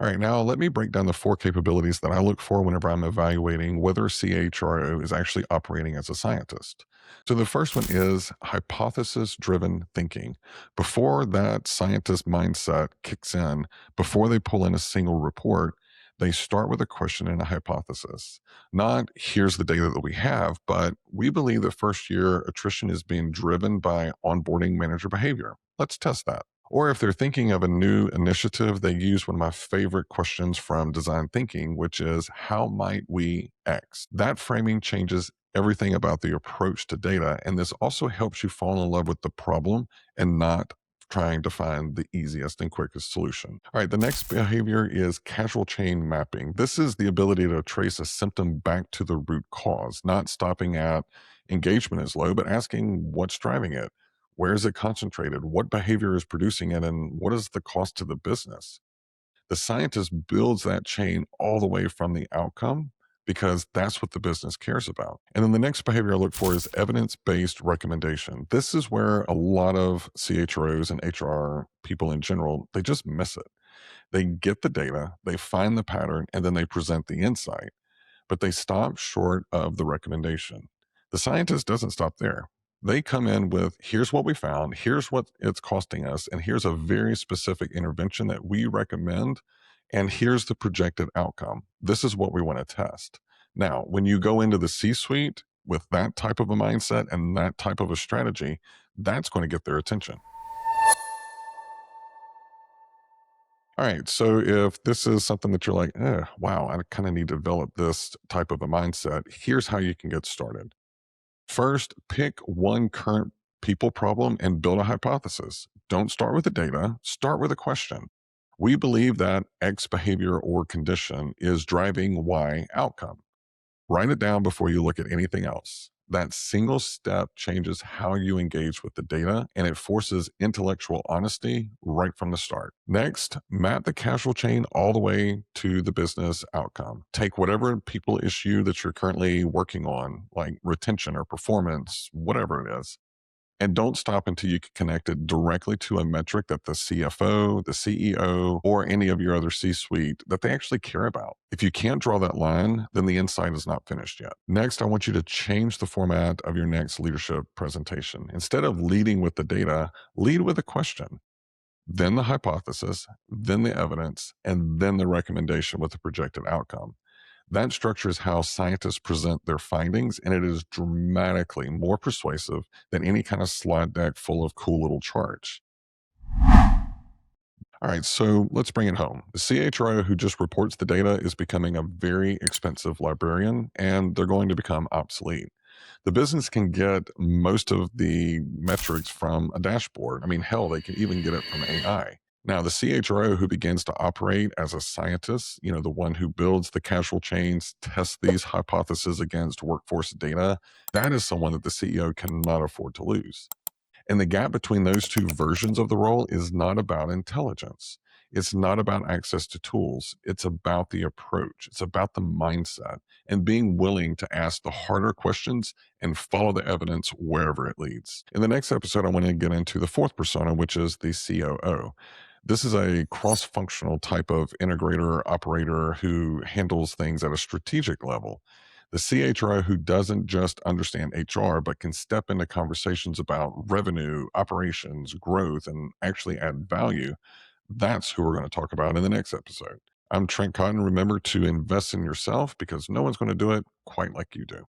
All right, now let me break down the four capabilities that I look for whenever I'm evaluating whether CHRO is actually operating as a scientist. So the first one is hypothesis driven thinking. Before that scientist mindset kicks in, before they pull in a single report, they start with a question and a hypothesis. Not here's the data that we have, but we believe that first year attrition is being driven by onboarding manager behavior. Let's test that. Or if they're thinking of a new initiative, they use one of my favorite questions from design thinking, which is how might we X? That framing changes everything about the approach to data. And this also helps you fall in love with the problem and not trying to find the easiest and quickest solution. All right, the next behavior is causal chain mapping. This is the ability to trace a symptom back to the root cause, not stopping at engagement is low, but asking what's driving it. Where is it concentrated? What behavior is producing it? And what is the cost to the business? The scientist builds that chain all the way from the outcome because that's what the business cares about. And then the next behavior I look for is evidence based recommendation. This is where a lot of CHROs and HR people in general, they just miss it. They get the data, they find the pattern, and then they present the insight, but they stop short of the recommendation. The scientist doesn't stop there. They come in with here's what we found, here's what it's costing us, and here's a very specific intervention that we recommend, and here's the projected outcome. This is what we want to test. Now, when you go into the C suite with that type of a mindset and that type of a strategy, that's going to get their attention. All right. So if this is something that you're like, wow, I kind of need to develop this type of a mindset, here's how you can get started. First, pick one current people problem and build a hypothesis. Don't start with the data, start with a question. We believe that X behavior or condition is driving Y outcome. Write it down before you look at anything else. That single step changes how you engage with the data and it forces intellectual honesty right from the start. Next, map the causal chain all the way to the business outcome. Take whatever people issue that you're currently working on, like retention or performance, whatever it is, and don't stop until you can connect it directly to a metric that the CFO, the CEO, or any of your other C suite that they actually care about. If you can't draw that line, then the insight is not finished yet. Next, I want you to change the format of your next leadership presentation. Instead of leading with the data, lead with a question, then the hypothesis, then the evidence, and then the recommendation with the projected outcome. That structure is how scientists present their findings, and it is dramatically more persuasive than any kind of slide deck full of cool little charts. All right, so let's bring it home. The CHRO who just reports the data is becoming a very expensive librarian, and they're going to become obsolete. The business can get most of the metrics from a dashboard. I mean, hell, they can even get it from AI. Now, the CHRO who begins to operate as a scientist, the one who builds the causal chains, tests these hypotheses against workforce data, that is someone that the CEO cannot afford to lose. And the gap between those two versions of the role is not about intelligence. It's not about access to tools. It's about the approach. It's about the mindset and being willing to ask the harder questions and follow the evidence wherever it leads. In the next episode, I want to get into the fourth persona, which is the COO. This is a cross functional type of integrator operator who handles things at a strategic level. The CHRO who doesn't just understand HR, but can step into conversations about revenue, operations, growth, and actually add value. That's who we're going to talk about in the next episode. I'm Trent Cotton. Remember to invest in yourself because no one's going to do it quite like you do.